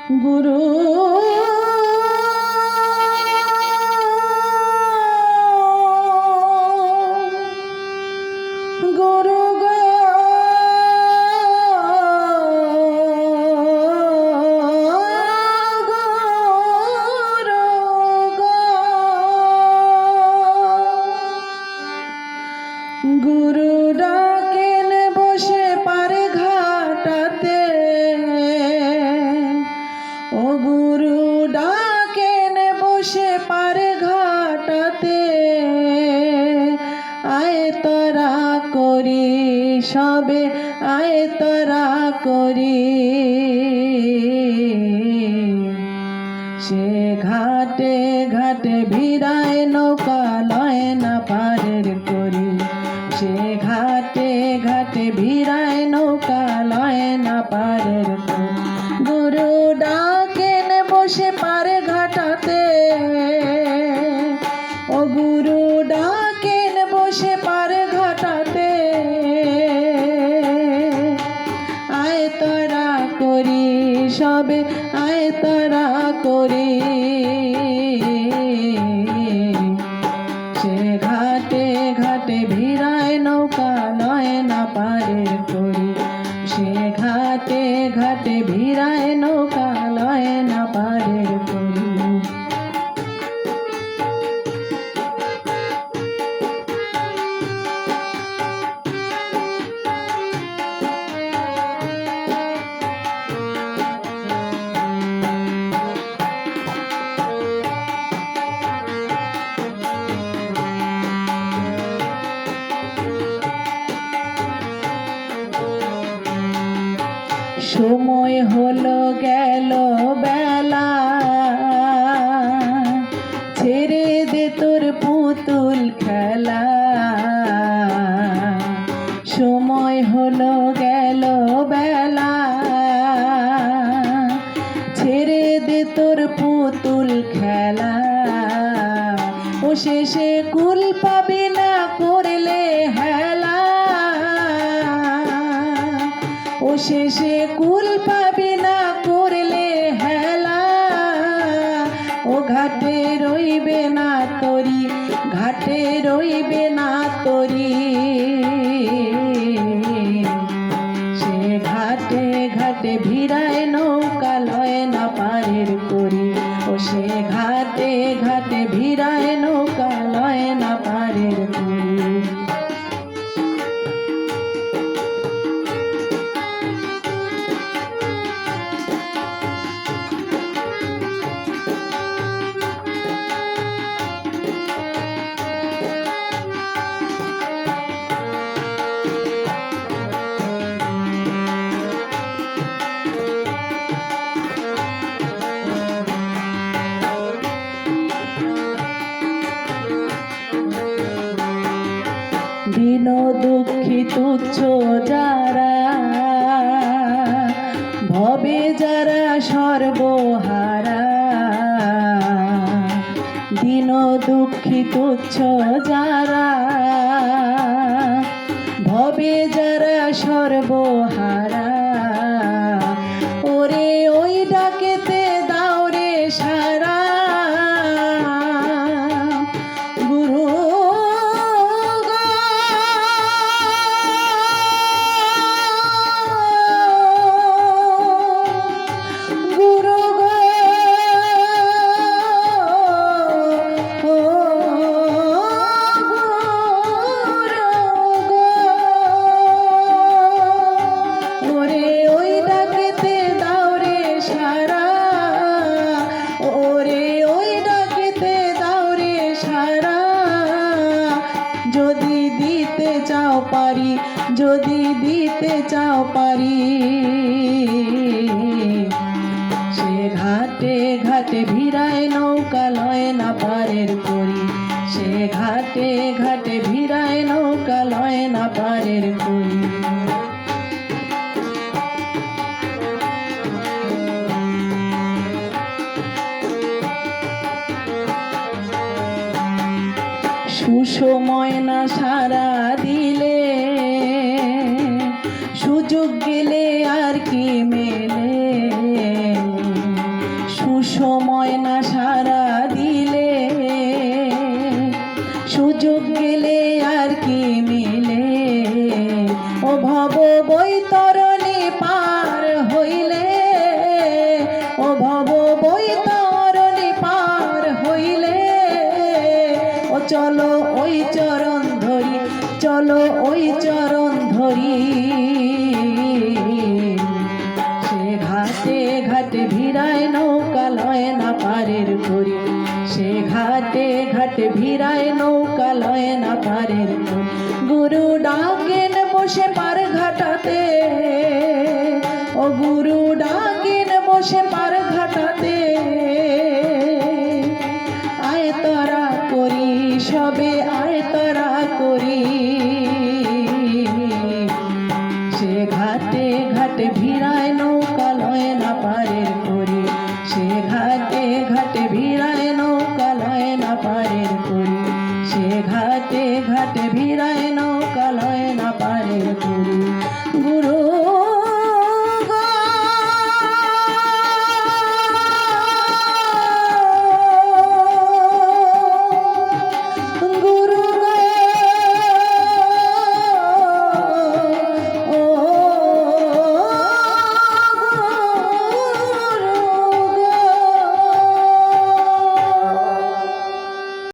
গুরু গুরু গো গুরু ডাকেন বসে পারে ঘাটাতে, ও গুরু ডাকেন বসে পারে ঘাটাতে, আয় তোরা করি সবে আয় তোরা করি, সে ঘাটে ঘাটে ভিড়ায় নৌকা লয় না পারের করি, সে ঘাটে ঘাটে ভিড়ায় নৌকা লয় না পারের করি। গুরু ডাকেন বসে পারে ঘাটাতে, ও গুরু ডাকেন বসে পারে ঘাটাতে, আয় তোরা করি সবে আয় তোরা করি, সে ঘাটে ঘাটে ভিড়ায় নৌকা লয় না পারের করি, সে ঘাটে ঘাটে ভিড়ায় নৌকা লয় না পারের করি। সময় হলো গেল বেলা, ছেড়ে দে তোর পুতুল খেলা, সময় হলো গেল বেলা, ছেড়ে দে তোর পুতুল খেলা, ও শেষে কুল পাবি না করলে হেলা, ও শেষে কুল পাবি না করলে হেলা, ও ঘাটে রইবে না তরি ঘাটে রইবে না তরি, সে ঘাটে ঘাটে ভিড়ায় নৌকা লয় না পারের করি, ও সে ঘাটে ঘাটে ভিড়ায় নৌকা লয় না পারের করি। দীন দুঃখী তুচ্ছ যারা, ভবে যারা সর্বহারা, দীন দুঃখী তুচ্ছ যারা, ভবে যারা সর্বহারা, ওরে ওই ডাকেতে দাও রে সারা, গুরু যদি দিতে চাও পারি যদি দিতে চাও পারি, সে ঘাটে ঘাটে ভিড়ায় নৌকা লয় না পারের করি, সে ঘাটে ঘাটে ভিড়ায় নৌকা লয় না পারের করি। সুসময় না সারা দিলে, সুযোগ গেলে আর কি মেলে, সময় না সারা দিলে সুযোগ গেলে আর কি মিলে ও ভব বৈতরণী পার হইলে ও ভব বৈতরণী পার হইলে ও চলো ওই চরণ ধরি চলো ওই চরণ ধরি সে ঘাটে ঘাটে ভিড়ায় নৌকা লয় না পারের করি সে ঘাটে ঘাটে ভিড়ায় নৌকা লয় না পারের করি গুরু ডাকেন বসে পার ঘাটাতে ও গুরু ডাকেন বসে পার ঘাটাতে আয় তরা করি সবে আয় তরা করি সে ঘাটে ঘাটে ভিড়ায় নৌকা লয় না পারের